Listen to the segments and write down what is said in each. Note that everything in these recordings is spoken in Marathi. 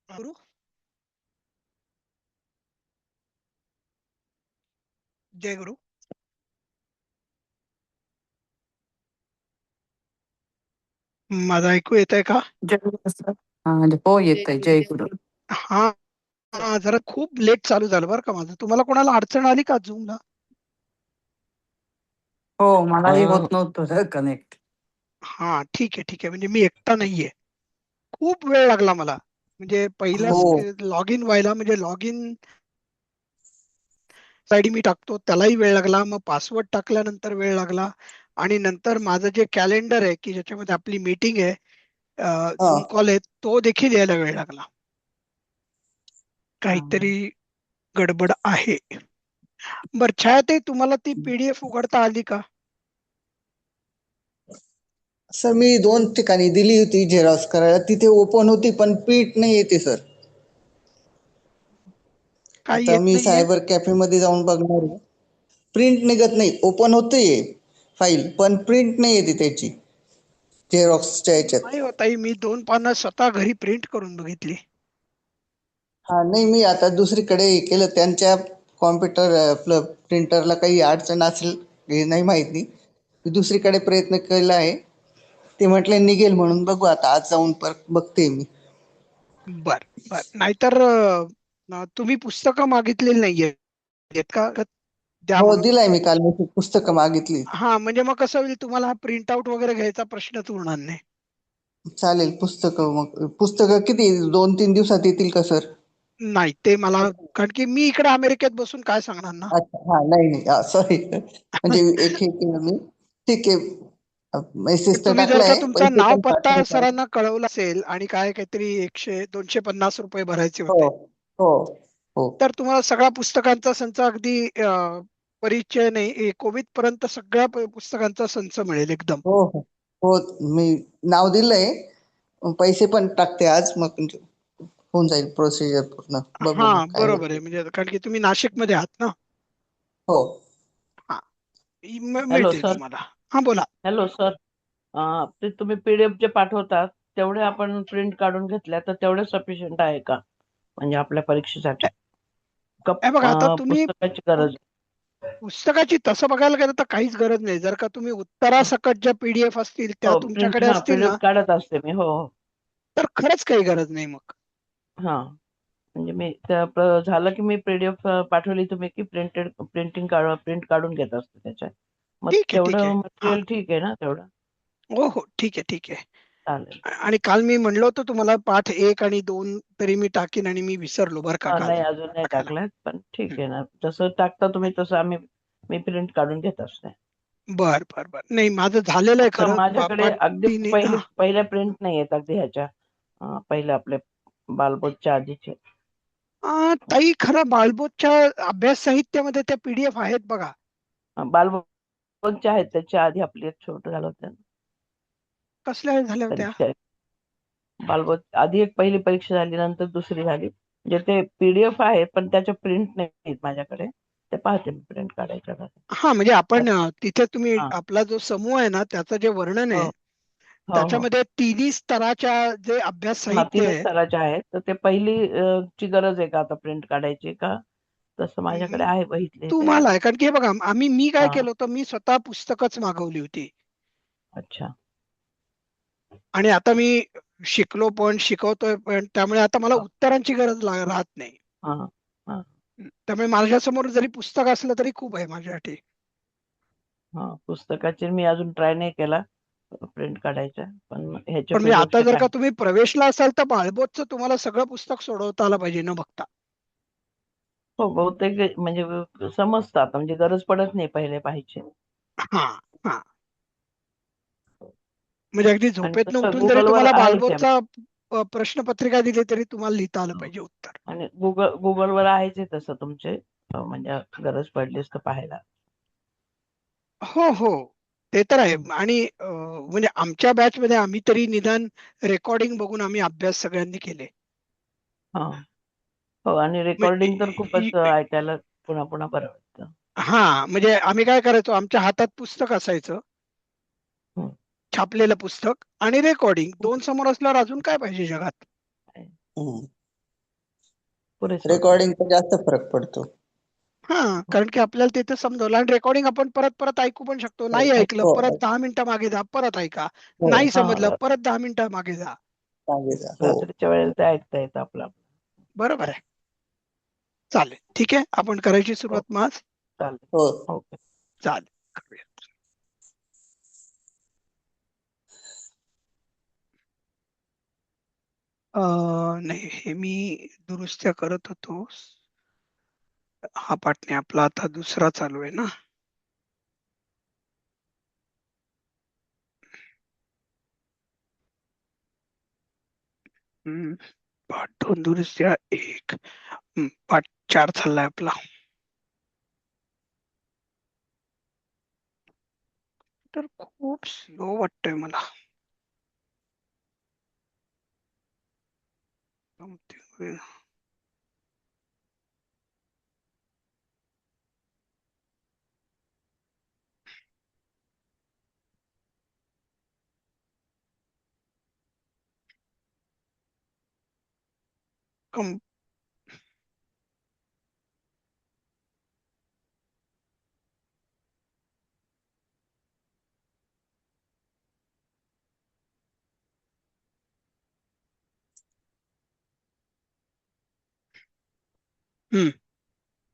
गुरु जय गुरु. माझं ऐकू येत आहे का? जय गुरु सर. हो येतंय. जय गुरु. हा. जरा खूप लेट चालू झालं बरं का माझं. तुम्हाला कोणाला अडचण आली का झूमला? हो मलाही होत नव्हतं कनेक्ट. हा, ठीक आहे ठीक आहे. म्हणजे मी एकटा नाहीये. खूप वेळ लागला मला. म्हणजे पहिलाच हो लॉग इन व्हायला, म्हणजे लॉग इन आयडी मी टाकतो त्यालाही वेळ लागला, मग पासवर्ड टाकल्यानंतर वेळ लागला, आणि नंतर माझं जे कॅलेंडर आहे की ज्याच्यामध्ये आपली मीटिंग आहे, हा झूम कॉल आहे, तो देखील यायला वेळ लागला. हा. काहीतरी गडबड आहे. बर, छायाताई, तुम्हाला ती पीडीएफ उघडता आली का? सर मी 2 ठिकाणी दिली होती झेरॉक्स करायला, तिथे ओपन होती पण प्रिंट नाही येते सर. काय आता येत मी नाहीये? सायबर कॅफे मध्ये जाऊन बघणार आहे. प्रिंट निघत नाही, ओपन होते फाईल पण प्रिंट नाही येते त्याची झेरॉक्सच्या याच्यात. नाही हो ताई, मी 2 पानं स्वतः घरी प्रिंट करून बघितली. हा नाही, मी आता दुसरीकडे हे केलं, त्यांच्या कॉम्प्युटर आपलं प्रिंटरला काही अडचण असेल हे नाही माहिती. मी दुसरीकडे प्रयत्न केला आहे, ते म्हटले निघेल म्हणून. बघू आता, आज जाऊन परत बघते मी. बर बर. नाहीतर तुम्ही पुस्तकं मागितलेली नाहीये आहेत का? द्या हो म्हणून. दिलाय मी काल, मी पुस्तकं मागितली. हा, म्हणजे मग कसं होईल, तुम्हाला हा प्रिंट आउट वगैरे घ्यायचा प्रश्नच उरणार नाही. चालेल, पुस्तकं मग पुस्तकं किती 2-3 दिवसात येतील का सर? नाही, ते मला, कारण की मी इकडे अमेरिकेत बसून काय सांगणार ना. अच्छा, हा नाही नाही, सॉरी. म्हणजे एक हे केलं मी. ठीक आहे, मेसेज तर तुम्ही जर का टाकलाय, तुमचा पैसे नाव पण पत्ता पाठवायचे. सरांना कळवला असेल आणि काय काहीतरी 250 रुपये भरायचे हो होते, हो हो तर तुम्हाला सगळ्या पुस्तकांचा संच, अगदी परिचय नाही, कोविद पर्यंत सगळ्या पुस्तकांचा संच मिळेल एकदम. हो हो हो. मी नाव दिलंय, पैसे पण टाकते आज, मग म्हणजे होऊन जाईल प्रोसिजर पूर्ण. बघू हा, मग काय बरोबर आहे. होतं. म्हणजे कारण की तुम्ही नाशिक मध्ये आहात ना. हो हा, हॅलो मिळतील सर. तुम्हाला. हा, बोला. Hello sir. ते तुम्ही पीडीएफ जे पाठवतात तेवढे आपण प्रिंट काढून घेतल्या तर तेवढे सफिशियंट आहे का, म्हणजे आपल्या परीक्षेसाठी? बघा, आता तुम्ही पुस्तकाची गरज? पुस्तकाची तसं बघायला गेलं तर काहीच गरज नाही. जर का तुम्ही उत्तरासकट ज्या पीडीएफ असतील त्या हो, प्रिंट, तुमच्याकडे हा असतील पीडीएफ ना, काढत असते मी. हो हो. तर खरंच काही गरज नाही मग. हा, म्हणजे मी झालं की मी पीडीएफ पाठवली तुम्ही की प्रिंट काढून घेत असते त्याच्यात. मग ठीक आहे ठीक तेवढं आहे. हा, मटेरियल ठीक आहे ना तेवढं? हो हो, ठीक आहे ठीक आहे. चालेल. आणि काल मी म्हणलो होतो तुम्हाला, पाठ 1 आणि 2 तरी मी टाकीन, आणि मी विसरलो बरं का काल नाही, अजून नाही टाकायला. टाकलाय, पण ठीक आहे ना. जसं टाकता तुम्ही तसं मी प्रिंट काढून घेत असते. बर बर बर. नाही, माझं झालेलं आहे फक्त खरं. माझ्याकडे पाठ अगदी 3. पहिल्या प्रिंट नाही आहेत अगदी ह्याच्या, पहिल्या आपल्या बालबोधच्या आधीचे. ताई, खरं बालबोधच्या अभ्यास साहित्यामध्ये त्या पीडीएफ आहेत बघा. बालबोधच्या आहेत, त्याच्या आधी आपली एक छोट झालं होतं. कसल्या झाल्या होत्या? परीक्षा बालबोध आधी एक पहिली परीक्षा झाली, नंतर दुसरी झाली. म्हणजे ते पीडीएफ आहेत पण त्याच्या प्रिंट नाहीत माझ्याकडे. ते पाहते मी प्रिंट काढायच्या का. हा, म्हणजे आपण तिथे तुम्ही हा. आपला जो समूह आहे ना, त्याचं जे वर्णन हो आहे, हो हो. त्याच्यामध्ये तिन्ही स्तराच्या जे अभ्यास हा, साहित्य तिन्ही आहे. स्तराच्या आहेत. तर ते पहिली ची गरज आहे का आता प्रिंट काढायची का? तसं माझ्याकडे आहे बघितले ते. तुम्हाला आहे, कारण की हे बघा, मी काय हा. केलं होतं, मी स्वतः पुस्तकच मागवली होती. अच्छा. आणि आता मी शिकलो पण, शिकवतोय पण, त्यामुळे आता मला हा उत्तरांची गरज राहत नाही. हा हा. त्यामुळे माझ्यासमोर जरी पुस्तक असलं तरी खूप आहे माझ्यासाठी. हा, पुस्तकाचे मी अजून ट्राय नाही केला प्रिंट काढायच्या, पण ह्याच्या पण म्हणजे आता पीडीएफच्या जर का काय. तुम्ही प्रवेशला असाल तर बाळबोधचं तुम्हाला सगळं पुस्तक सोडवता आलं पाहिजे न बघता. हो, बहुतेक म्हणजे समजतं आता, म्हणजे गरज पडत नाही पहिले पाहिजे. हा हा. म्हणजे अगदी आणि झोपेतनं तसं उठून जरी गुगलवर तुम्हाला आहे ते. बालबोधचा प्रश्नपत्रिका दिली तरी तुम्हाला लिहिता आलं पाहिजे उत्तर. आणि गुगलवर आहेच आहे तसं तुमचे, म्हणजे गरज पडलीच तर पाहायला. हो हो, ते तर आहे. हं. आणि म्हणजे आमच्या बॅच मध्ये आम्ही तरी निदान रेकॉर्डिंग बघून आम्ही अभ्यास सगळ्यांनी केले. हा. हो, आणि रेकॉर्डिंग तर खूपच ऐकायला पुन्हा पुन्हा बरं वाटतं. हा, म्हणजे आम्ही काय करायचो, आमच्या हातात पुस्तक असायचं, हं. छापलेलं पुस्तक, आणि रेकॉर्डिंग, दोन समोर असल्यावर अजून काय पाहिजे जगात. हम्म. पुरेसं होतं. रेकॉर्डिंगचा जास्त फरक पडतो. हा, कारण की आपल्याला तिथे समजवलं आणि रेकॉर्डिंग आपण परत परत ऐकू पण शकतो. नाही ऐकलं हो परत 10 मिनिटं मागे जा, परत ऐका. हो नाही हा, समजलं परत 10 मिनिटं मागे जा. सांगितलं. हो रात्रीच्या वेळेला ते ऐकता येतं आपलं. बरोबर आहे. चालेल, ठीक आहे. आपण करायची सुरुवात मग आज? चालेल. हो ओके. चालेल, करूया. नाही, हे मी दुरुस्त्या करत होतो. हा पाठ नाही, आपला आता दुसरा चालू आहे ना. पाठ 2 दुरुस्त्या 1. पाठ 4 चाललाय आपला. तर खूप स्लो वाटतंय मला. कम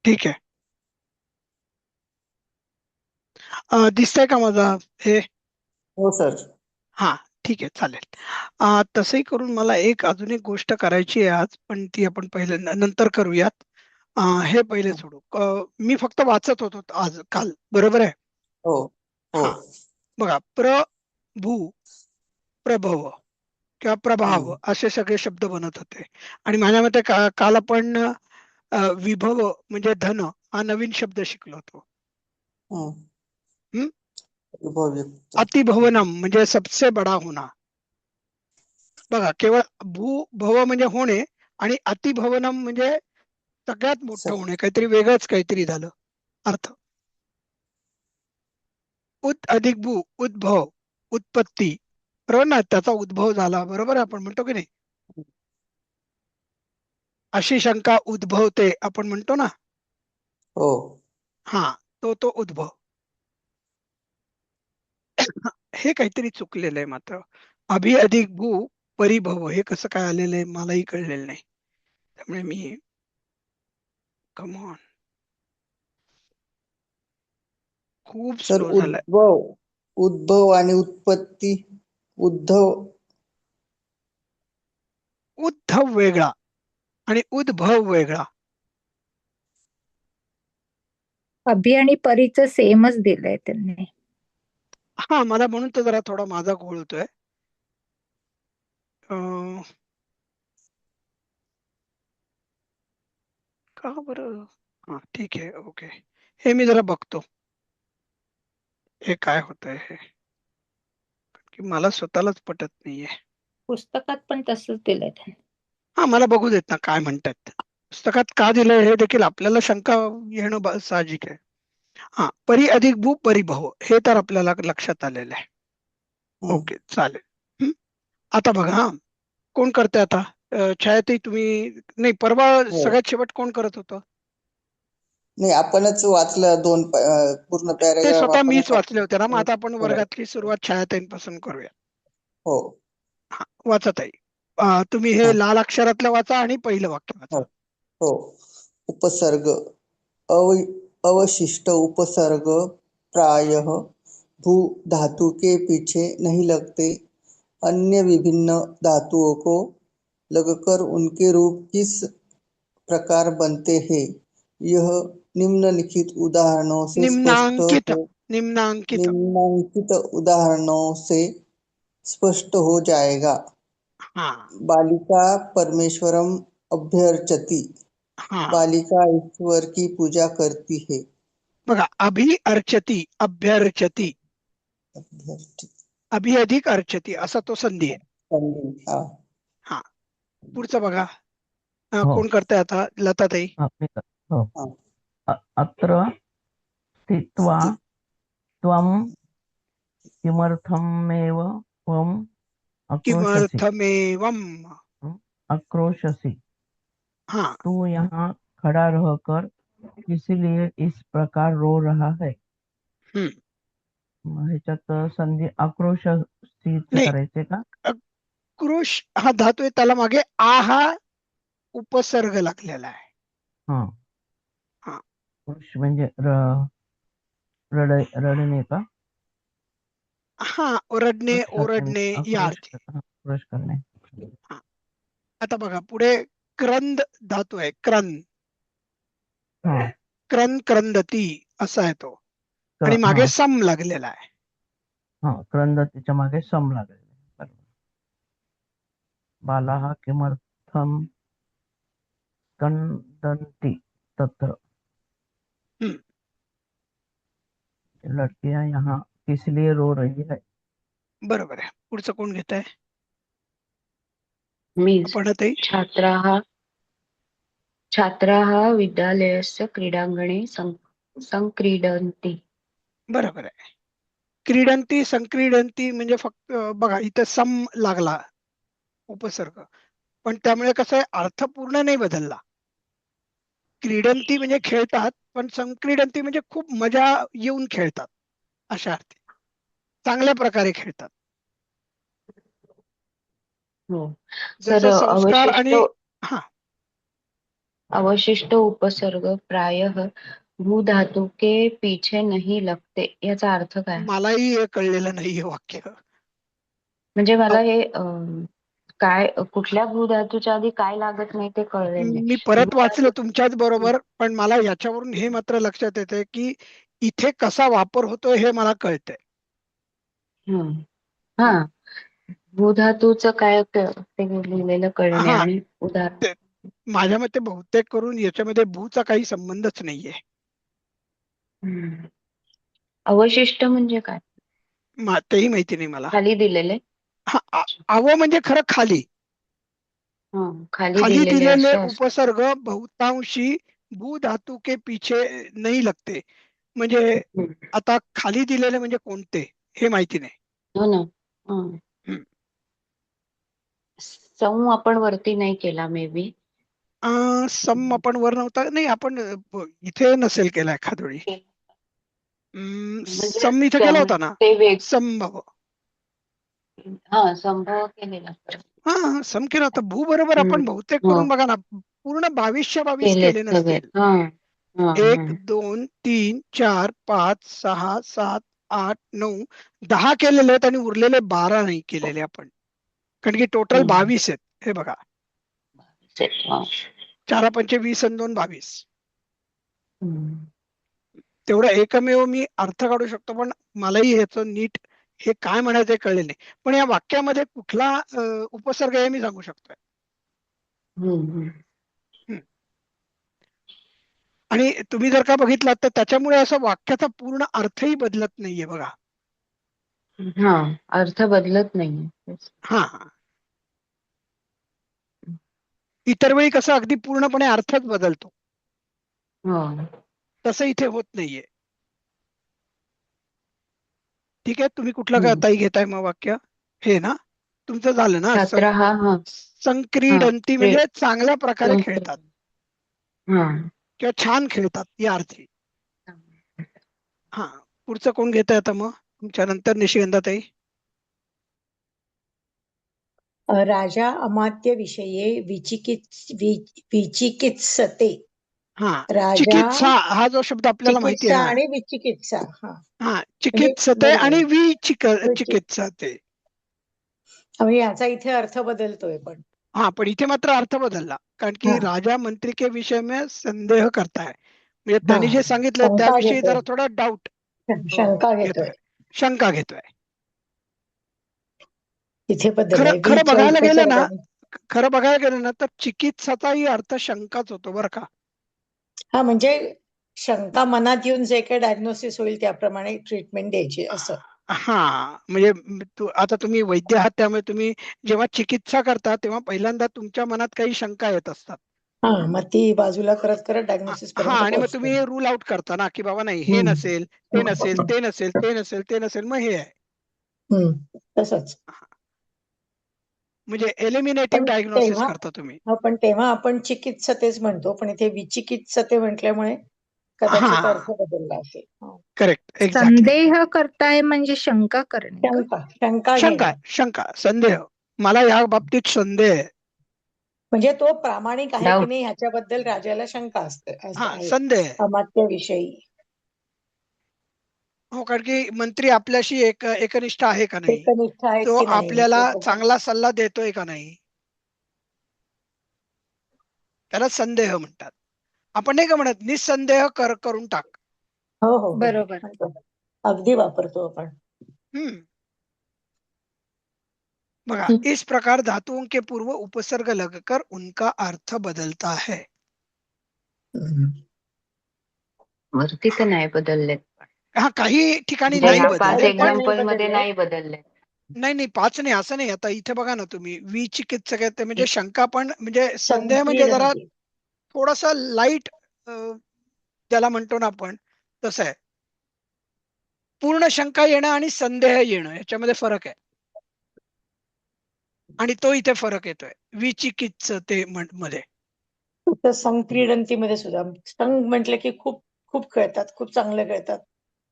ठीक आहे. दिसतंय का माझा हे? हो सर. हा, ठीक आहे, चालेल. तसंही करून मला अजून एक गोष्ट करायची आहे आज, पण ती आपण पहिले नंतर करूयात. हे पहिले सोडू. मी फक्त वाचत होतो आज काल, बरोबर आहे? हो हो हा, बघा, प्रभू, प्रभव किंवा प्रभाव असे सगळे शब्द बनत होते. आणि माझ्या मते काल आपण विभव म्हणजे धन हा नवीन शब्द शिकलो होतो. हम्म? उपयुक्त. अतिभवनम म्हणजे सबसे बडा होना. बघा, केवळ भव म्हणजे होणे आणि अतिभवनम म्हणजे सगळ्यात मोठं होणे, काहीतरी वेगळंच काहीतरी झालं अर्थ. अधिक भू, उद्भव, उत्पत्ती, बरोबर ना, त्याचा उद्भव झाला, बरोबर आपण म्हणतो की नाही? अशी शंका उद्भवते आपण म्हणतो ना. हो हा, तो उद्भव. हे काहीतरी चुकलेलं आहे मात्र. अभि अधिक भू परिभव हे कसं काय आलेलं आहे मलाही कळलेलं नाही. त्यामुळे मी कमॉन, खूप सर. स्लो झालाय. उद्भव आणि उत्पत्ती. उद्धव उद्धव वेगळा आणि उद्भव वेगळा. अभि आणि परीचं सेमच दिलंय त्यांनी. हा, मला म्हणून तर जरा थोडा माझा घोळ होतोय. अं, का बरं? हा, ठीक आहे, ओके. हे मी जरा बघतो हे काय होतंय हे, की मला स्वतःलाच पटत नाहीये. पुस्तकात पण तसंच दिलंय त्यांनी. हा, मला बघू देत ना काय म्हणतात. पुस्तकात का दिलंय हे देखील आपल्याला शंका येणं साहजिक आहे. हा, परी अधिक भू परिभव हे तर आपल्याला लक्षात आलेलं आहे. ओके, चालेल. आता बघा, हा कोण करते आता? छायाताई तुम्ही? नाही, परवा हो. सगळ्यात शेवट कोण करत होतं? नाही, आपणच वाचलं पूर्ण ते पॅराग्राफ स्वतः मीच आपणच वाचले होते ना. मग आता आपण हो वर्गातली सुरुवात छायाताईंपासून करूया. हो हा, वाचा ताई. तुम्ही हे हा, लाल अक्षरातलं वाचा आणि पहिलं वाक्य वाचा. हो हो. उपसर्ग. अवशिष्ट उपसर्ग प्रायः भू धातु के पीछे नहीं लगते। अन्य विभिन्न धातुओं को लगकर उनके रूप किस प्रकार बनते हैं, यह निम्नलिखित उदाहरणों से स्पष्ट निम्नांकित हो निम्नांकित निम्नांकित उदाहरणों से स्पष्ट हो जाएगा। हा बालिका परमेश्वरम अभ्यर्चति। हा, बालिका ईश्वर की पूजा करती है। बघा, अभि अर्चती, अभ्यर्चती, अभ्यर्चति. अभि अधिक अर्चती असा तो संधी आहे. संधी. हा. हा, पुढचं बघा. हो. कोण करताय आता? लताताई. मी हो. हा. अत्र स्थित्वा त्वं किमर्थमेव त्वम् आक्रोशसि किमर्थमेवम. आक्रोशसि हाँ तू यहाँ खड़ा रहकर इसीलिए इस प्रकार रो रहा है. हम्म मग ह्याच्यात संधी आक्रोश स्थित नाही करायचे का? क्रोश हा धातू आहे त्याला मागे आ हा उपसर्ग लागलेला आहे. हा, हा आक्रोश म्हणजे रडणे का? हा ओरडणे आक्रोश करणे, ओरडणे या अर्थी. आक्रोश करणे. हा. आता बघा पुढे क्रंद धातू आहे क्रंद हा, क्रंदती असा आहे तो आणि हा, मागे सम लागलेला आहे. हा, क्रंद त्याच्या मागे सम लागेल. बरोबर. बालाः किमर्थं क्रंदन्ति तत्र. हम्म, लड़कियां यहाँ किस लिए रो रही है? बरोबर आहे. पुढचं कोण घेत आहे? मीच. आपणताई. छात्राः विद्यालयस्य क्रीडाङ्गणे संक्रीडन्ति. बरोबर आहे. क्रीडंती संक्रीडंती म्हणजे फक्त बघा इथं सम लागला उपसर्ग पण त्यामुळे कसं आहे अर्थ पूर्ण नाही बदलला. क्रीडंती म्हणजे खेळतात पण संक्रीडंती म्हणजे खूप मजा येऊन खेळतात अशा अर्थी चांगल्या प्रकारे खेळतात. हो सर, जसं संस्कार आणि हा अवशिष्ट उपसर्ग प्रायः भू धातु के पीछे नहीं लगते याचा अर्थ काय? मलाही हे कळलेलं नाही हे वाक्य. म्हणजे मला हे काय कुठल्या भू धातूच्या आधी काय लागत नाही ते कळलेलं मी नाही. परत वाचलं तुमच्याच बरोबर पण मला याच्यावरून हे मात्र लक्षात येते की इथे कसा वापर होतोय हे मला कळतंय. हा, भू धातूचं काय ते लिहिलेलं कळणे हा आणि उदाहरण. ते माझ्या मते बहुतेक करून याच्यामध्ये भूचा काही संबंधच नाहीये. अवशिष्ट म्हणजे काय? तेही माहिती नाही मला. खाली दिलेले. हा अव म्हणजे खरं खाली खाली खाली दिलेले दिलेले असे असतात. उपसर्ग बहुतांशी भू धातू के पीछे नाही लगते. म्हणजे आता खाली दिलेले म्हणजे कोणते हे माहिती नाही. हो ना. हम्म. सम आपण वरती नाही केला मे बी. सम आपण वर नव्हता नाही आपण इथे नसेल केला एखाद वेळी. म्हणजे सम इथे केला होता ना. ते वेग संभव. संभव केलेला. हा सम केला होता. भू बरोबर आपण बहुतेक करून बघा ना पूर्ण 22 केलेत केले सगळे. नसतील. 1 2 3 4 5 6 7 8 9 10 केलेले आहेत आणि उरलेले 12 नाही केलेले आपण कारण की टोटल 22 आहेत. हे बघा 4 पंचे 20 आणि 2 22. तेवढं एकमेव मी अर्थ काढू शकतो पण मलाही ह्याचं नीट हे काय म्हणायचं कळले नाही. पण या वाक्यामध्ये कुठला उपसर्ग आहे मी सांगू शकतोय. आणि तुम्ही जर का बघितलात तर त्याच्यामुळे असं वाक्याचा पूर्ण अर्थही बदलत नाहीये बघा. अर्थ बदलत नाही. हा इतर वेळी कसं अगदी पूर्णपणे अर्थच बदलतो तसं इथे होत नाहीये. ठीक आहे तुम्ही कुठला का ताई घेताय मग वाक्य हे ना तुमचं झालं ना. संक्रीडंती म्हणजे चांगल्या प्रकारे खेळतात किंवा छान खेळतात या अर्थी. हा पुढचं कोण घेतंय आता मग तुमच्या नंतर निशिगंधाताई. राजा अमात्य विषये विचिकित्सते. हा चिकित्सा हा जो शब्द आपल्याला माहिती आहे चिकित्सा ना. आणि विचिकित्सा. हा चिकित्सते आणि विचिकित्सते. म्हणजे याचा इथे अर्थ बदलतोय पण. हा पण इथे मात्र अर्थ बदलला कारण की राजा मंत्री के विषय में संदेह करताय म्हणजे त्यांनी जे सांगितलं त्याविषयी जरा थोडा डाऊट शंका घेतोय. शंका घेतोय. इथे खरं बघायला गेलं ना तर चिकित्साचाही अर्थ शंकाच होतो बरं का. हा म्हणजे शंका मनात येऊन जे काही डायग्नोसिस होईल त्याप्रमाणे ट्रीटमेंट द्यायची असं. हा म्हणजे आता तुम्ही वैद्य आहात त्यामुळे तुम्ही जेव्हा चिकित्सा करता तेव्हा पहिल्यांदा तुमच्या मनात काही शंका येत असतात. मग ती बाजूला करत करत डायग्नोसिस हा पर्यंत आणि मग तुम्ही रूल आउट करता ना की बाबा नाही हे नसेल ते नसेल ते नसेल ते नसेल ते नसेल मग हे आहे. तसंच. म्हणजे एलिमिनेटिव्ह पण डायग्नोसिस तेव्हा करता तुम्ही. पण तेव्हा आपण चिकित्सतेच म्हणतो, पण इथे विचिकित्सते म्हटल्यामुळे हा, कदाचित अर्थ बदलला असेल. हो. Correct, exactly. संदेह करताय म्हणजे शंका करणे का? शंका शंका, घेणे. शंका, संदेह. मला या बाबतीत संदेह आहे. म्हणजे तो प्रामाणिक आहे की डाऊट. नाही ह्याच्याबद्दल राजाला शंका असते हा, आहे संदेह आहे. अमात्याविषयी. हो, कारण की मंत्री आपल्याशी एकनिष्ठ आहे का नाही, एकनिष्ठ आहेत तो की नाही आपल्याला ते बघा. चांगला सल्ला देतोय का नाही, त्याला संदेह म्हणतात. आपण नाही का म्हणत निसंदेह करून टाक. हो हो हो बरोबर. म्हणतो. अगदी वापरतो आपण. हम्म. बघा, इस प्रकार धातुओं के पूर्व उपसर्ग लगकर उनका अर्थ बदलता है. वरती तर नाही बदलले. हा, काही ठिकाणी म्हणजे नाही ह्या 5 बदलले, पण एक्झाम्पल मध्ये नाही बदलले. नाही नाही, 5 नाही, असं नाही. आता इथे बघा ना तुम्ही, विचिकित्सक आहे ते म्हणजे शंका, पण म्हणजे संदेह म्हणजे जरा संकीर्णते. थोडासा लाईट ज्याला म्हणतो ना आपण, तसं आहे. पूर्ण शंका येणं आणि संदेह येणं याच्यामध्ये फरक आहे, आणि तो इथे फरक येतोय विचिकित्सते मध्ये. तर संक्रीडंतीमध्ये सुद्धा संघ म्हटलं की खूप खूप खेळतात, खूप चांगले खेळतात,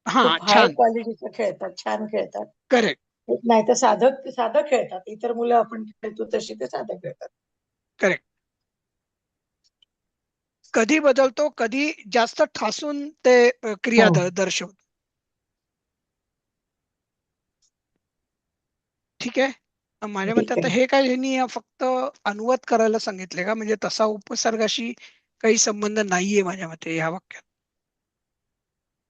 हा, खूप हाय छान, क्वालिटीचं खेळतात, छान खेळतात. करेक्ट, नाही तर साधं साधं खेळतात. इतर मुलं आपण खेळतो तशी ते साधं खेळतात. करेक्ट. कधी बदलतो, कधी जास्त ठासून ते क्रिया हो. दर्शवतो. ठीक आहे. माझ्या मते ठीक आता आहे. हे काय, ह्यांनी फक्त अनुवाद करायला सांगितले का, म्हणजे तसा उपसर्गाशी काही संबंध नाहीये माझ्या मते या वाक्यात.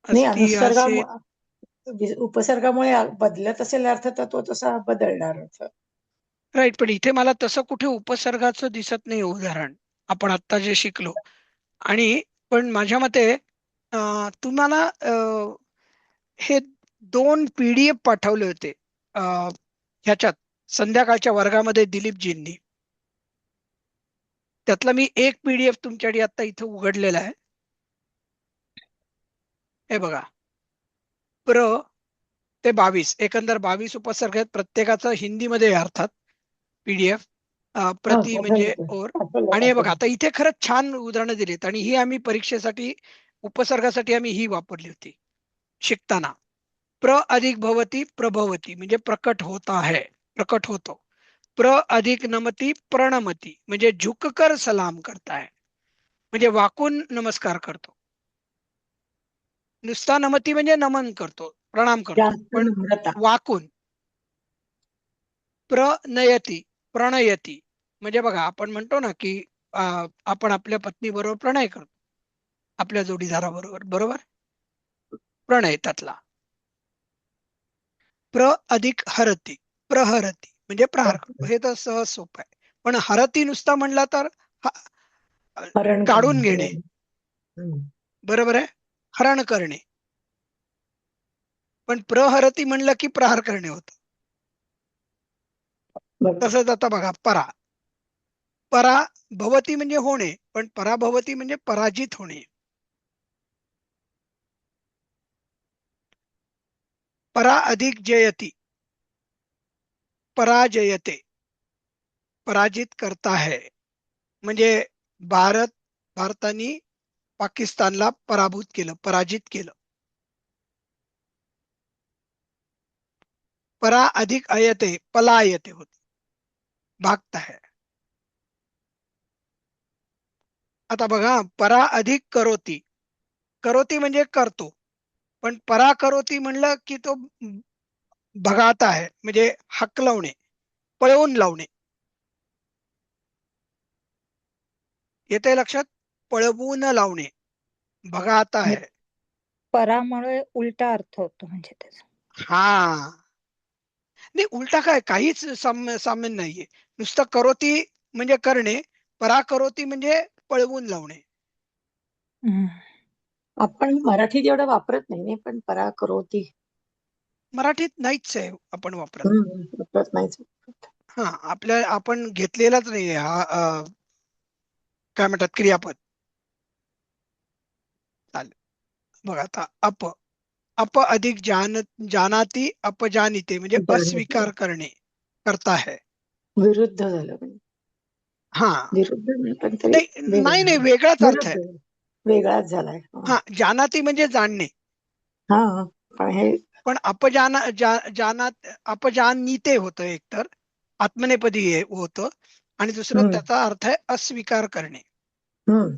नाही, अस्ति असे, उपसर्गामुळे बदलत असेल अर्थ तर तो तसा बदलणार अर्थ. राईट. पण इथे मला तसं कुठे उपसर्गाचं दिसत नाही उदाहरण, आपण आता जे शिकलो. आणि पण माझ्या मते तुम्हाला हे 2 PDF पाठवले होते ह्याच्यात संध्याकाळच्या वर्गामध्ये दिलीपजींनी. त्यातला मी एक PDF तुमच्याकडे आता इथे उघडलेला आहे. हे बघा, प्र ते 22, एकंदर 22 उपसर्ग आहेत. प्रत्येकाचं हिंदीमध्ये आहे अर्थात PDF. प्रति म्हणजे और. आणि हे बघा, आता इथे खरंच छान उदाहरणं दिलीत, आणि ही आम्ही परीक्षेसाठी उपसर्गासाठी आम्ही ही वापरली होती शिकताना. प्र अधिक भवती प्रभवती म्हणजे प्रकट होता है, प्रकट होतो. प्र अधिक नमती प्रणमती म्हणजे झुककर सलाम करता है, म्हणजे वाकून नमस्कार करतो. नुसता नमती म्हणजे नमन करतो, प्रणाम करतो, जास्त पण नम्रता. वाकून. प्रणयती, प्रणयती म्हणजे बघा, आपण म्हणतो ना की आपण आपल्या पत्नी बरोबर प्रणय करतो, आपल्या जोडीदाराबरोबर, बरोबर, प्रणय त्यातला. प्र अधिक हरती, प्रहरती म्हणजे प्रहार करतो. हे तर सहज सोपं आहे. पण हरती नुसता म्हणला तर हरण काढून करणे. घेणे, बरोबर आहे, हरण करणे. पण प्रहरती म्हणलं की प्रहार करणे होतं. बरोबर. तसंच आता बघा, पराभवती म्हणजे होणे, पण पराभवती म्हणजे पराजित होणे. परा अधिक जयती, पराजयते, पराजित करता है, म्हणजे भारताने पाकिस्तानला पराभूत केलं, पराजित केलं. परा अधिक अयते, पलायते होते, भागता है. आता बघा, परा अधिक करोती, करोती म्हणजे करतो, पण परा करोती म्हणलं की तो भगाता आहे, म्हणजे हकलवणे, पळवून लावणे. येते लक्षात, पळवून लावणे, भगाता है. परामुळे उलटा अर्थ होतो म्हणजे त्याचा. हा, नाही उलटा काय, काहीच साम्य नाहीये. नुसतं करोती म्हणजे करणे, परा करोती म्हणजे पळवून लावणे. आपण मराठीत एवढं वापरत नाही, पण पराकरोती मराठीत नाहीच आहे आपण वापरत. वापरत नाहीच. हा, आपण घेतलेलाच नाहीये हा काय म्हणतात क्रियापद. चालेल. बघा आता, अप अधिक जानाती अपजानिते म्हणजे अस्वीकार करणे, करता है. विरुद्ध झालं म्हणजे हा विरुद्ध नाही पण तरी नाही वेगळं नाही नाही, झालं. वेगळाच अर्थ आहे. विरुद्ध वेगळाच झालाय. हा, जानाती म्हणजे जाणणे, हा पण हे पण जानात अपजानीते होतं एकतर, आत्मनेपदी होतं, आणि दुसरं हम्म, त्याचा अर्थ आहे अस्वीकार करणे. हम्म,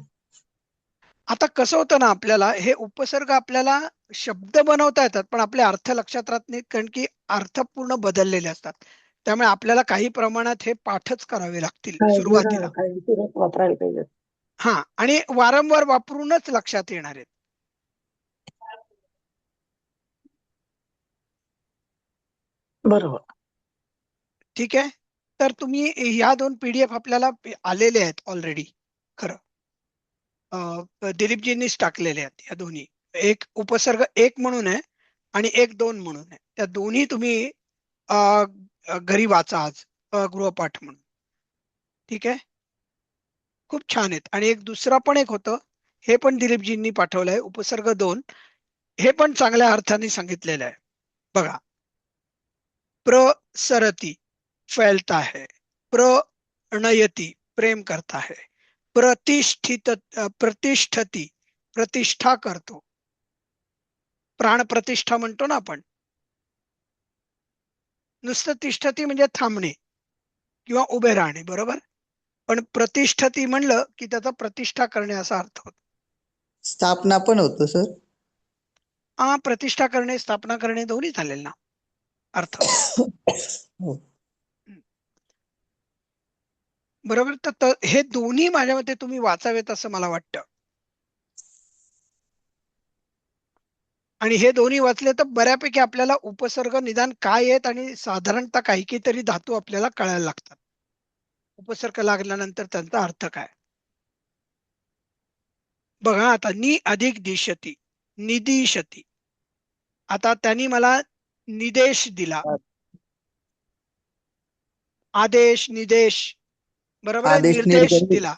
आता कसं होतं ना, आपल्याला हे उपसर्ग आपल्याला शब्द बनवता येतात, पण आपले अर्थ लक्षात राहत नाहीत, कारण की अर्थ पूर्ण बदललेले असतात. त्यामुळे आपल्याला काही प्रमाणात हे पाठच करावे लागतील सुरुवातीला. काळजीपूर्वक वापरायला पाहिजे. हा, आणि वारंवार वापरूनच लक्षात येणार आहेत. बरोबर. ठीक आहे. तर तुम्ही ह्या 2 PDF आपल्याला आलेले आहेत ऑलरेडी. खरं दिलीपजींनीच टाकलेले आहेत या दोन्ही. एक उपसर्ग 1 म्हणून आहे आणि एक 2 म्हणून आहे. त्या दोन्ही तुम्ही अ, घरी वाचा आज गृहपाठ म्हणून. ठीक आहे. खूप छान आहेत. आणि एक दुसरा पण एक होतं, हे पण दिलीपजींनी पाठवलंय, उपसर्ग 2. हे पण चांगल्या अर्थाने सांगितलेलं आहे. बघा, प्रसरती फैलता है, प्रणयती प्रेम करता है, प्रतिष्ठती प्रतिष्ठा करतो. प्राण प्रतिष्ठा म्हणतो ना आपण. नुसतं तिष्ठती म्हणजे थांबणे किंवा उभे राहणे, बरोबर. पण प्रतिष्ठती म्हणलं की त्याचा प्रतिष्ठा करणे असा अर्थ होतो. स्थापना पण होतो सर. हा, प्रतिष्ठा करणे, स्थापना करणे दोन्ही चालेल ना अर्थ. हो. बरोबर. तर हे दोन्ही माझ्या मते तुम्ही वाचावेत असं मला वाटतं. आणि हे दोन्ही वाचले तर बऱ्यापैकी आपल्याला उपसर्ग निदान काय आहेत आणि साधारणतः काही तरी धातू आपल्याला कळायला लागतात. उपसर्ग लागल्यानंतर त्यांचा अर्थ काय. बघा आता, नि अधिक दिशती, निदिशती. आता त्यांनी मला निदेश दिला, आदेश निदेश, बरोबर आहे. आदेश निर्देश निर्गमित दिला,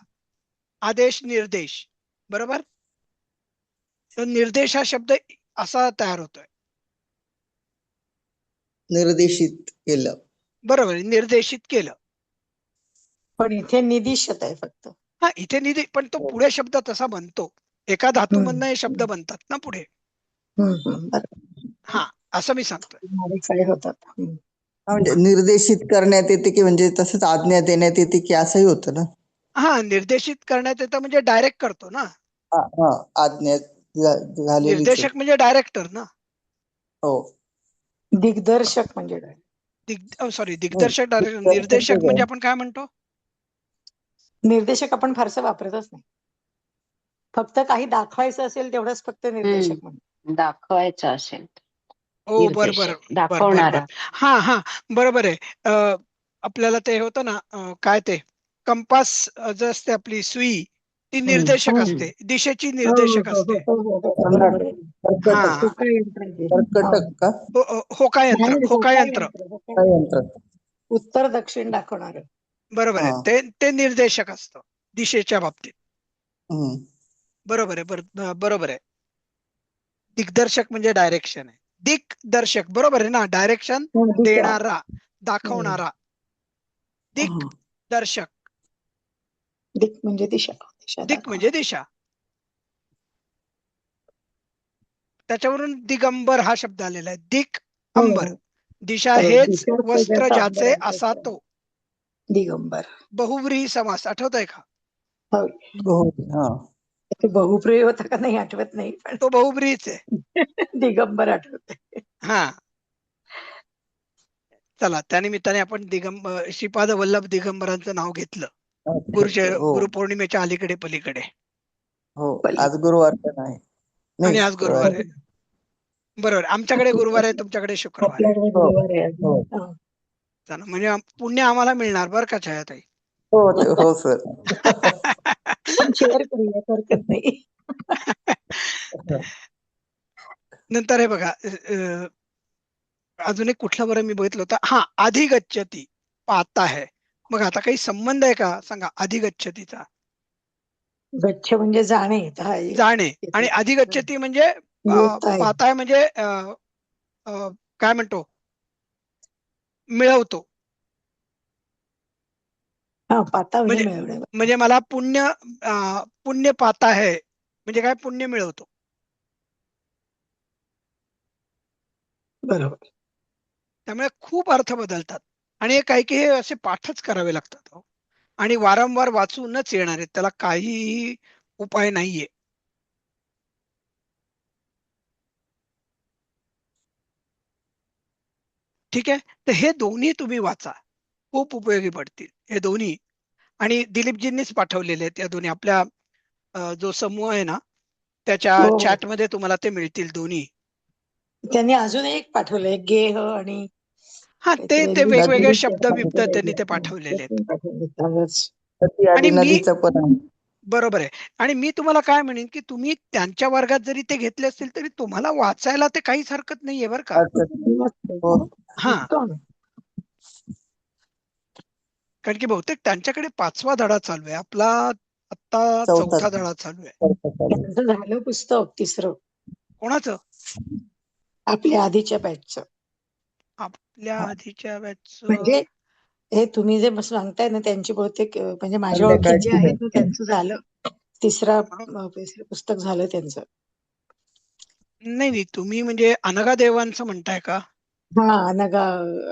आदेश निर्देश, बरोबर. तर निर्देश हा शब्द असा तयार होतोय. निर्देशित केलं. बरोबर, निर्देशित केलं. पण इथे निदिशत आहे फक्त. हा, इथे निधी, पण तो पुढे शब्द तसा बनतो. एका धातूमधनं हे शब्द बनतात ना पुढे. बरोबर. हा, असं मी सांगतोय. Modify होतात. हा, म्हणजे निर्देशित करण्यात येते की म्हणजे तसंच आज्ञा देण्यात येते की असंही होतं ना. हा, निर्देशित करण्यात येतं म्हणजे डायरेक्ट करतो ना. हा, हा, आज्ञा झालेलीच आहे. निर्देशक म्हणजे डायरेक्टर ना. हो. दिग्दर्शक म्हणजे काय? सॉरी, नाही, दिग्दर्शक डायरेक्टर. निर्देशक म्हणजे आपण काय म्हणतो. निर्देशक आपण फारसं वापरतच नाही. फक्त काही दाखवायचं असेल तेवढंच फक्त निर्देशक म्हणतो. दाखवायचं असेल हो, बर बर निर्देशक बर बर बर. दाखवणारा. हा हा, बरोबर आहे. आपल्याला ते होतं ना, काय ते कंपास जे असते आपली सुई, ती निर्देशक असते, दिशेची निर्देशक असते. बरोबर आहे. हा, होकायंत्र आहे. कर्कटक का? होका यंत्र, नाही, होका यंत्र. काय यंत्र? उत्तर दक्षिण दाखवणार. बरोबर आहे. हा. ते निर्देशक असतं दिशेच्या बाबतीत. हम्म. बरोबर आहे. बरोबर आहे. दिग्दर्शक म्हणजे डायरेक्शन आहे. दिग्दर्शक बरोबर आहे ना, डायरेक्शन देणारा, दाखवणारा. दिग्दर्शक. दिक म्हणजे दिशा. दिक म्हणजे दिशा. त्याच्यावरून दिगंबर हा शब्द आलेला आहे. दिक अंबर, दिशा हेच वस्त्र ज्याचे असा तो. दिगंबर. बहुव्रीही समास आठवत आहे का. हा. ते बहुप्रिय होता का नाही आठवत नाही, पण तो बहुव्रीहीच आहे. दिगंबर आठवते. हा, चला, त्यानिमित्ताने आपण श्रीपाद वल्लभ दिगंबरांचं नाव घेतलं. हो. गुरुपौर्णिमेच्या अलीकडे पलीकडे. हो, आज गुरुवार पण आहे. आणि नाही, आज गुरुवार आहे. बरोबर, आमच्याकडे गुरुवार आहे, तुमच्याकडे शुक्रवार आहे. आपल्याकडे गुरुवार आहे. हो. चला, म्हणजे पुण्य आम्हाला मिळणार बरं का छायाताई. हो सर. पण शेअर करूया, हरकत नाही. नंतर हे बघा, अजून एक कुठला बरं मी बघितलं होतं. हा, अधिगच्छती पाहता है. मग आता काही संबंध आहे का सांगा अधिगच्छतीचा. गच्छ म्हणजे जाणे. जाणे, आणि अधिगच्छती म्हणजे पाहताय म्हणजे काय म्हणतो, मिळवतो. हा पाता म्हणजे म्हणजे मिळवणे. म्हणजे मला पुण्य पाता है म्हणजे काय, पुण्य मिळवतो. बरोबर. त्यामुळे खूप अर्थ बदलतात आणि काही काही असे पाठच करावे लागतात अहो. आणि वारंवार वाचूनच येणार आहेत, त्याला काहीही उपाय नाहीये. ठीक आहे, तर हे दोन्ही तुम्ही वाचा, खूप उपयोगी पडतील हे दोन्ही. आणि दिलीपजींनीच पाठवलेले आहेत या दोन्ही. आपल्या जो समूह आहे ना त्याच्या हो हो. चॅटमध्ये तुम्हाला ते मिळतील दोन्ही. त्यांनी अजून एक पाठवलंय, गेह आणि हा, ते काहीतरी ते वेगवेगळे नदीचं शब्द बिब्द त्यांनी ते ते पाठवलेले आहेत. पण पाठवले त्यावेळेस. नदी आणि आणि मी नदीचं पण आहे. बरोबर आहे. आणि मी तुम्हाला काय म्हणेन की तुम्ही त्यांच्या वर्गात जरी ते घेतले असतील तरी तुम्हाला वाचायला ते काहीच हरकत नाहीये बरं का. हो. हा, उत्तम. कारण की बहुतेक त्यांच्याकडे 5वा धडा चालू आहे, आपला आता चौथा 4था धडा चालू आहे. त्यांचं झालं पुस्तक तिसरं, कोणाचं? आपल्या आधीच्या बॅचचं. आपल्या आधीच्या बॅचचं? म्हणजे हे तुम्ही जे सांगताय ना, त्यांची बहुतेक म्हणजे माझ्या ओळखीत जे संध्याकाळची आहेत ना बॅच. त्यांचं झालं तिसरं पुस्तक झालं त्यांचं. नाही नाही, तुम्ही म्हणजे अनघा देवांचं म्हणताय का? हा अनगा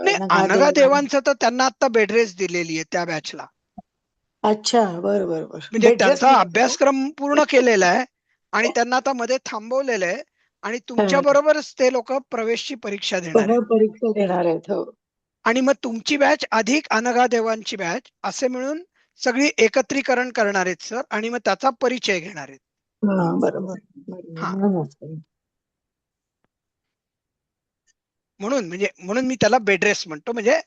नाही, अनगा अनघा देव. देवांचं तर त्यांना आता बेड रेस्ट दिलेली आहे त्या बॅचला. अच्छा, बरं बरं बरं. म्हणजे बेड रेस्ट त्यांचा दिला का तो? अभ्यासक्रम पूर्ण केलेला आहे आणि त्यांना आता मध्ये थांबवलेलं आहे. आणि तुमच्या हा. बरोबरच ते लोक प्रवेशची परीक्षा देणार आहेत. परीक्षा देणार आहेत. हो. आणि मग तुमची बॅच अधिक अनघा देवांची बॅच असे मिळून सगळी एकत्रीकरण करणार आहेत सर, आणि मग त्याचा परिचय घेणार आहेत. हा बरोबर बरोबर. हा, म्हणूनच. म्हणून मी त्याला बेड रेस्ट म्हणतो. म्हणजे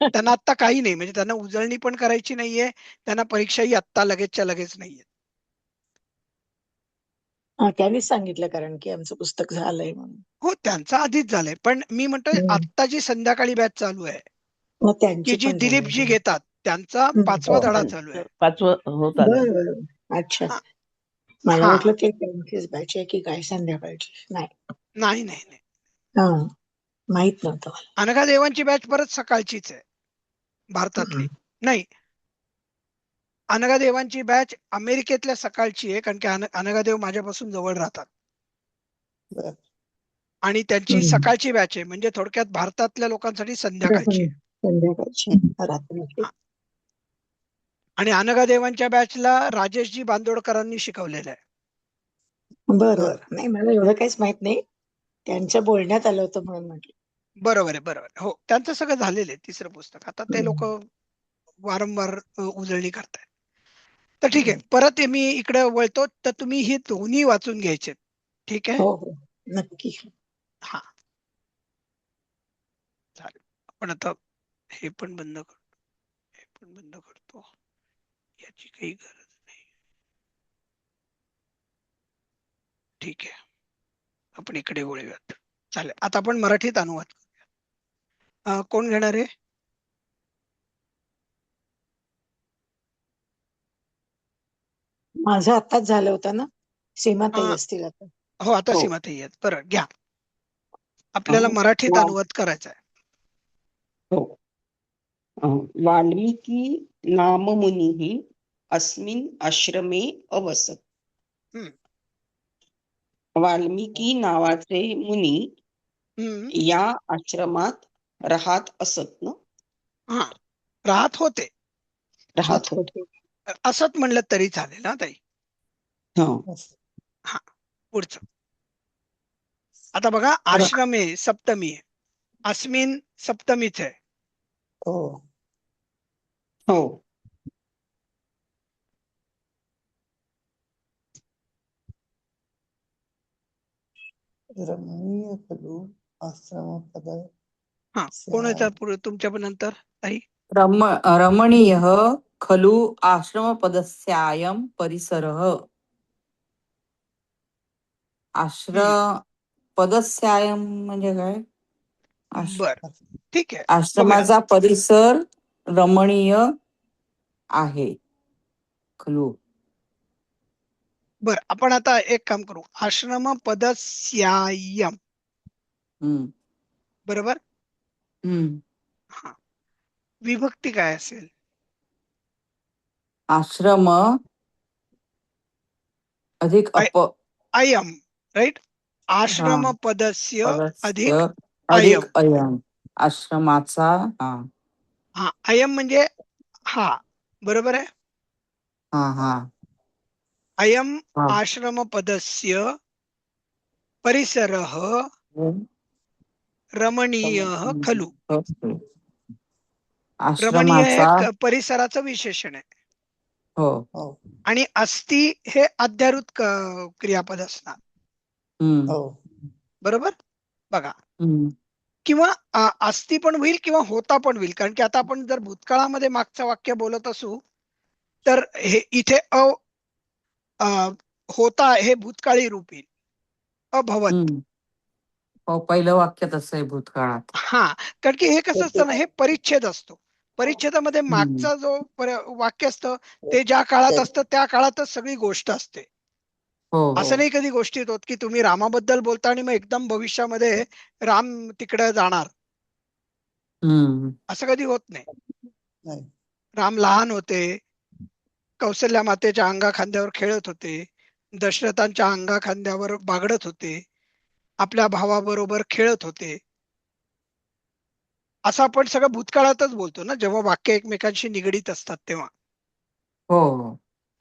त्यांना आत्ता काही नाही, म्हणजे त्यांना उजळणी पण करायची नाहीये, त्यांना परीक्षाही आत्ता लगेचच्या लगेच नाहीये. हा त्यांनीच सांगितलं कारण की आमचं पुस्तक झालंय म्हणून. हो, त्यांचा आधीच झालंय, पण मी म्हणतोय आत्ता जी संध्याकाळी बॅच चालू आहे मग की त्यांची जी पण झाली. दिलीपजी घेतात, त्यांचा 5वा धडा चालू आहे. 5वं होत आलंय. बरं बरं. अच्छा, हा मला हा. वाटलं ते त्यांचीच बॅच आहे की काय संध्याकाळची. नाही. नाही नाही नाही, हा, माहित नव्हतं मला. अनघा देवांची बॅच परत सकाळचीच आहे भारतातली. नाही, अनघा देवांची बॅच अमेरिकेतल्या सकाळची आहे, कारण की अनघा देव माझ्यापासून जवळ राहतात. बरं. आणि त्यांची सकाळची बॅच आहे, म्हणजे थोडक्यात भारतातल्या लोकांसाठी संध्याकाळची आहे. संध्याकाळची रात्री. हा. आणि अनघा देवांच्या बॅचला राजेशजी बांदोडकरांनी शिकवलेलं आहे. बरं बरं. नाही मला एवढं काहीच माहित नाही, त्यांच्या बोलण्यात आलं होतं म्हणून म्हटलं. बरोबर आहे, बरोबर आहे. हो, त्यांचं सगळं झालेलं आहे तिसरं पुस्तक. आता ते लोक वारंवार उजळणी करतायत. तर ठीक आहे, परत मी इकडे वळतो. तर तुम्ही ही दोन्ही वाचून घ्यायचे. ठीक आहे. हो हो नक्की. हा, चालेल. आपण आता हे पण बंद करतो, हे पण बंद करतो, याची काही गरज नाही. ठीक आहे, आपण इकडे वळूयात. चालेल, आता आपण मराठीत अनुवाद करूया. कोण घेणार आहे? माझं आत्ताच झालं होतं ना, सीमाताई असतील आता. हो, आता हो. सीमाताई आहेत. बरं, घ्या. आपल्याला मराठीत अनुवाद करायचा आहे. हो. वाल्मीकी नाममुनिः अस्मिन् आश्रमे अवसत. हम्म, वाल्मीकी नावाचे मुनी हम्म. या आश्रमात राहत असत ना. हा, राहत होते. राहत होते. असत म्हणलं तरी चालेल ना ताई. हो. हा, पुढचं. आता बघा, आश्रमे सप्तमी आहे, अस्मिन सप्तमीच आहे. हो. हो. रमणीय खलु आश्रमपद. हा, कोणाचा पुढे तुमच्या पण नंतर ताई? रमणीय खलु आश्रमपदस्यायं परिसरः. पदस्यायं म्हणजे काय? बर, ठीक आहे, बघूया. आश्रमाचा परिसर रमणीय आहे खलु. बर, आपण आता एक काम करू. आश्रम पदस्यायम, बरोबर. हम्म. हा, विभक्ती काय असेल? आश्रम अधिक अप अयम, राईट. हा आश्रम पदस्य पदस्य अधिक अधिक अयम. अयम आश्रमाचा. हा हा, अयम म्हणजे हा, बरोबर आहे. हा हा अयम हा. आश्रम पदस्य परिसरः रमणीयः खलु. रमणीय हे आश्रमाचा. परिसराचं विशेषण आहे. हो. हो आणि अस्ति हे अध्यारूत क्रियापद असणार, हम्म हो बरोबर. बघा, हम्म किंवा अस्ति पण होईल किंवा होता पण होईल, कारण की आता आपण जर भूतकाळामध्ये मागचं वाक्य बोलत असू तर हे इथे होता हे भूतकाळी रूप येईल, अभवत. हम्म. हो, पहिलं वाक्य तसं आहे भूतकाळात. हा, कारण की हे कसं असतं ना, हे परिच्छेद असतो. परिच्छेदामध्ये हम्म. मागचा जो वाक्य असतं ते ज्या काळात असतं त्या काळातच सगळी गोष्ट असते. हो हो असं नाही कधी गोष्टीत होत की तुम्ही रामाबद्दल बोलता आणि मग एकदम भविष्यामध्ये राम तिकडे जाणार, हम्म असं कधी होत नाही. नाही राम लहान होते, कौशल्या मातेच्या अंगा खांद्यावर खेळत होते, दशरथांच्या अंगा खांद्यावर बागडत होते, आपल्या भावाबरोबर खेळत होते. असं आपण सगळं भूतकाळातच बोलतो ना, जेव्हा वाक्य एकमेकांशी निगडीत असतात तेव्हा. हो हो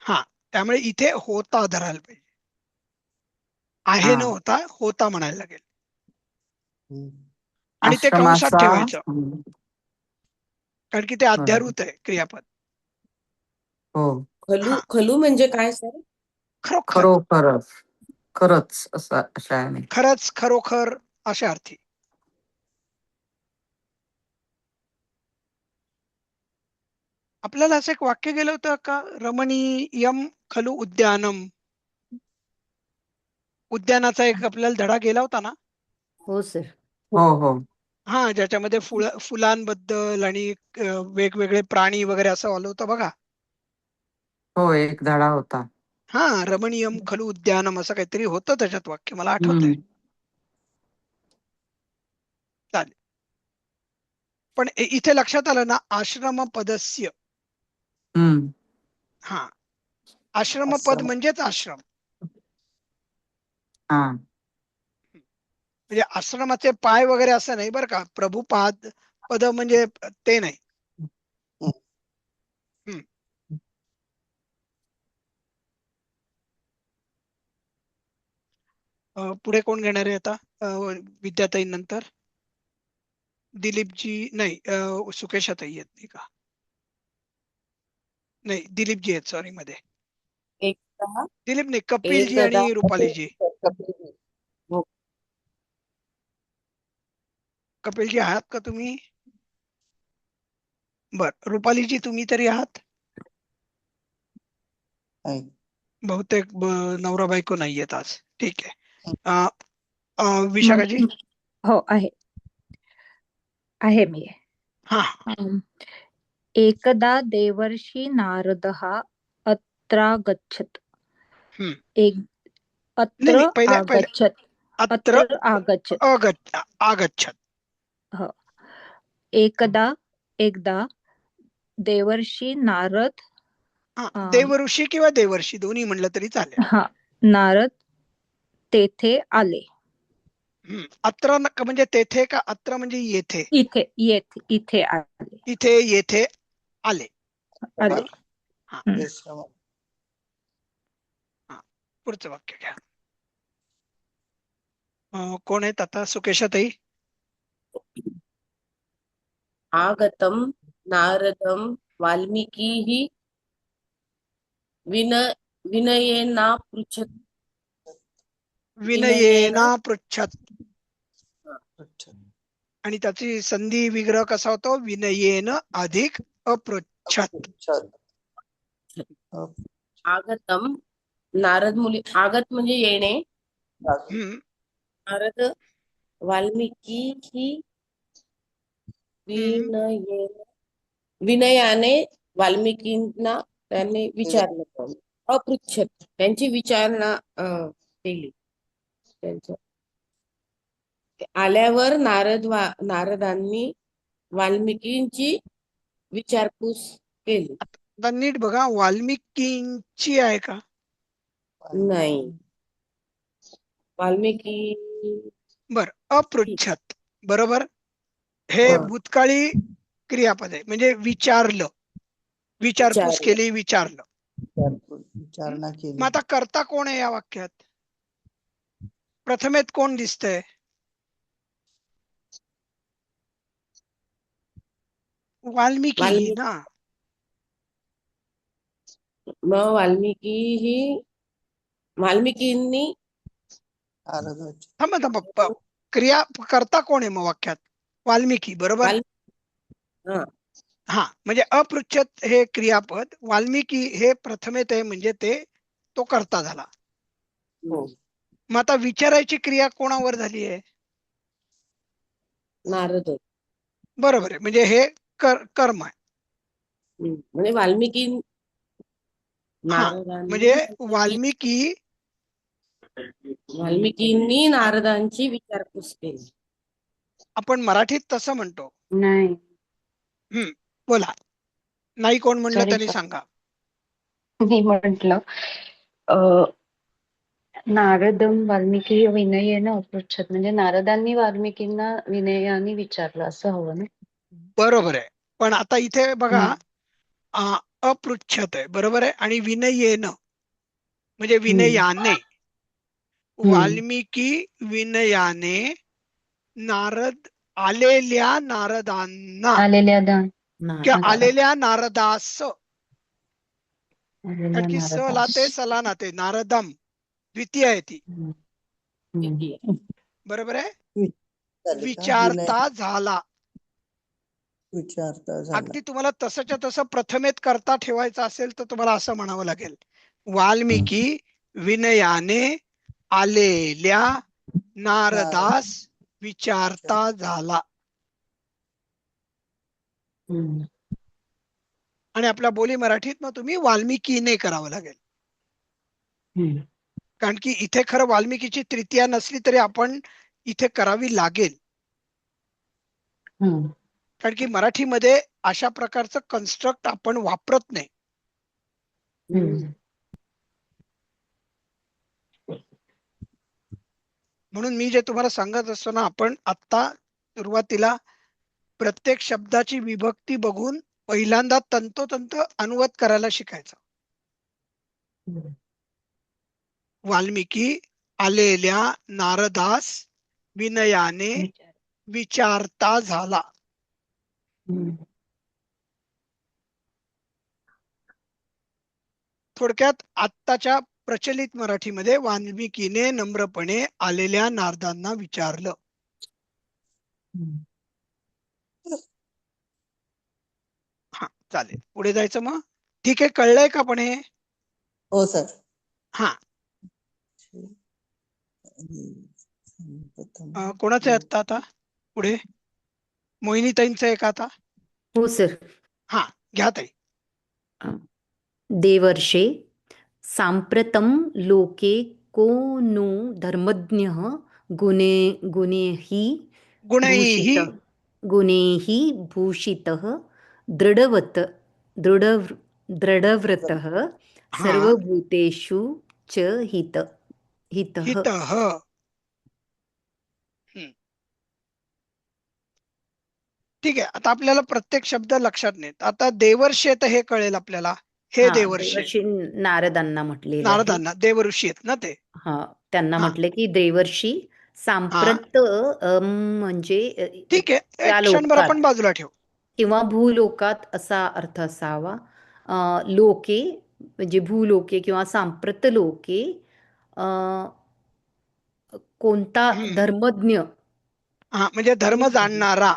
हा, त्यामुळे इथे होता धरायला पाहिजे, आहे न हा. होता होता म्हणायला लागेल. हम्म. आणि ते कंसात आश्रमाचा. ठेवायचं, कारण की ते बरोबर. अध्यारूत आहे क्रियापद. हो. हा, खलू म्हणजे काय सर? खरोखर, खरोखरच, खरंच असं अशा आहे. खरंच, खरोखर अशा अर्थी. आपल्याला असं एक वाक्य गेलं होतं का, रमणीयम खलु उद्यानम. उद्यानाचा एक आपल्याला धडा गेला होता ना. हो सर. हो हो हा, ज्याच्यामध्ये फुलांबद्दल आणि वेगवेगळे प्राणी वगैरे असं आलं होतं बघा. हो, एक धडा होता. हा, रमणीयम खलु उद्यानम असं काहीतरी होतं त्याच्यात वाक्य, मला आठवत आहे. हम्म चालेल. पण इथे लक्षात आलं ना, आश्रम पदस्य. हम्म हा, आश्रम पद आश्रम म्हणजेच आश्रम, हा म्हणजे आश्रमाचे पाय वगैरे असं नाही बरं का. प्रभुपाद पद म्हणजे ते नाही. हम्म. पुढे कोण घेणार आहे आता? विद्याताई नंतर दिलीपजी, नाही सुकेशाताई येत नाही का? नाही, दिलीपजी आहेत सॉरी मध्ये. एकदा दिलीप नाही, कपिलजी एकदा आणि रुपालीजी. हो. कपिलजी आहात का तुम्ही? बर, रुपालीजी तुम्ही तरी आहात? नाही. बहुतेक नवरा बायको नाही येत आज. ठीक आहे. विशाखाजी. हो, आहे मी. हा, एकदा देवर्षी नारदः अत्रागच्छत्. हम्म. एक नाही अत्र नाही, पहिले पहिले आगच्छत्. अत्र आगच्छत्. आगच्छत्. हो. एकदा देवर्षी नारद, हा, देवऋषी किंवा देवर्षी दोन्ही म्हणलं तरी चालेल. नारद तेथे आले. अत्र म्हणजे तेथे का अत्र म्हणजे येथे? इथे आले. इथे, येथे आले. आले. हा, पुढचं वाक्य घ्या. कोण आहेत आता? सुकेशाताई. आगतं नारदं वाल्मीकिः विनयेनापृच्छत्. विनयेना पृच्छत्. आणि त्याची संधी विग्रह कसा होतो? विनयेन अधिक अपृच्छत्. आगतं नारद मुली, आगत म्हणजे येणे. नारद वाल्मीकी विनयाने वाल्मिकींना त्यांनी विचारलं, अपृच्छत त्यांची विचारणा केली. त्यांचं आल्यावर नारदांनी वाल्मिकींची विचारपूस केली. आता नीट बघा, वाल्मिकींची आहे का? नाही. वाल्मिकी बर, अपृच्छत बरोबर. हे हा, भूतकाळी क्रियापद आहे, म्हणजे विचारलं, विचारपूस विचारलं. केली, विचारलं. विचारणा मग केली. आता कर्ता कोण आहे या वाक्यात? प्रथमेत कोण दिसतंय? वाल्मिकी वाल्मिकी ना. मग वाल्मिकींनी नारदाची. थांबा थांबा, क्रिया कर्ता कोण आहे मग वाक्यात? वाल्मिकी बरोबर. वाल हा, हा, म्हणजे अपृच्छत हे क्रियापद, वाल्मिकी हे प्रथमेत आहे, म्हणजे तो कर्ता झाला. हो, मग आता विचारायची क्रिया कोणावर झाली आहे? नारद. बरोबर आहे, म्हणजे हे कर्म आहे. म्हणजे वाल्मिकी हा, म्हणजे नारदांनी वाल्मिकींनी नारदांची विचारपूस केली. आपण मराठीत तसं म्हणतो. नाही. बोला. नाही कोण म्हणलं सॉरी त्यांनी सर, सांगा. मी म्हटलं नारदम वाल्मिकी विनयेन अपृच्छत, म्हणजे नारदांनी वाल्मिकींना विनयाने विचारलं असं हवं ना. बरोबर आहे, पण आता इथे बघा, हम्म. अपृच्छत आहे बरोबर आहे, आणि विनयेन म्हणजे हम्म. विनयाने. हम्म. वाल्मिकी विनयाने नारद आलेल्या नारदांना आलेल्या दान किंवा अच्छा. आलेल्या नारदास, आलेल्या कारण की स नारदास. लाते सला नाते, नारदम द्वितीय आहे ती. हम्म. हम्म. बरोबर आहे. झाले का? विचारता झाला. विचारता झाला. अगदी तुम्हाला तसंच्या तसं प्रथमेत करता ठेवायचं असेल तर तुम्हाला असं म्हणावं लागेल, वाल्मिकी विनयाने आलेल्या नारदास विचारता झाला. हम्म. आणि आपल्या बोली मराठीत मग तुम्ही वाल्मिकीने करावं लागेल, हम्म. कारण की इथे खरं वाल्मिकीची तृतीया नसली तरी आपण इथे करावी लागेल, हम्म. कारण की मराठीमध्ये अशा प्रकारचं कन्स्ट्रक्ट आपण वापरत नाही. हम्म. म्हणून मी जे तुम्हाला सांगत असतो ना, आपण आता सुरुवातीला प्रत्येक शब्दाची विभक्ती बघून पहिल्यांदा तंतोतंत अनुवाद करायला शिकायचं. हम्म. वाल्मिकी आलेल्या नारदास विनयाने विचार. विचारता झाला. हम्म. थोडक्यात आत्ताच्या प्रचलित मराठीमध्ये वाल्मिकीने नम्रपणे आलेल्या नारदांना विचारलं. हम्म. हा, चालेल, पुढे जायचं मग. ठीक आहे, कळलंय का पण हे? हो सर. हा, कोणाचं आहे आता पुढे? मोहिनीताईंचं आहे का आता? हो सर. हा, घ्या ताई. देवर्षे साम्प्रतं लोके को नु धर्मज्ञः गुणैः गुणैः भूषितः दृढव्रतः हा, सर्वभूतेषु च हितः. हितः. ठीक आहे, आता आपल्याला प्रत्येक शब्द लक्षात नाहीत. आता देवर्षी तर हे कळेल आपल्याला, हे हा, देवर्षी देवर्षी नारदांना म्हटलेलं आहे. नारदांना देवऋषी आहेत ना ते. हा, त्यांना हा म्हटले की देवर्षी हा, सांप्रत म्हणजे ठीक आहे, एक त्या क्षणभर लोकात आपण बाजूला ठेवू. किंवा भूलोकात असा अर्थ असावा. लोके म्हणजे भूलोके किंवा सांप्रत लोके कोणता धर्मज्ञ, हा, म्हणजे धर्म जाणणारा.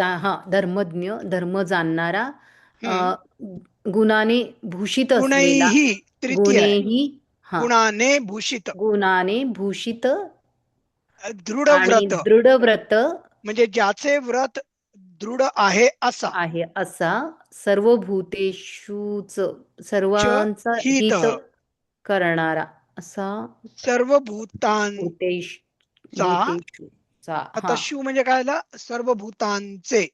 हा, धर्म जाणणारा, हम्म, गुणाने भूषित असलेला, गुणैः तृतीय आहे. गुणेही, हा, गुणाने भूषित, गुणाने भूषित दृढ आणि व्रत, दृढव्रत म्हणजे ज्याचे व्रत दृढ आहे असा. आहे असा, सर्वभूतेषुच सर्वांचा हित, हित करणारा असा, सर्व भूतांचा. भूतेषु चा. आता हा, शू म्हणजे काय आला? सर्व भूतांचे.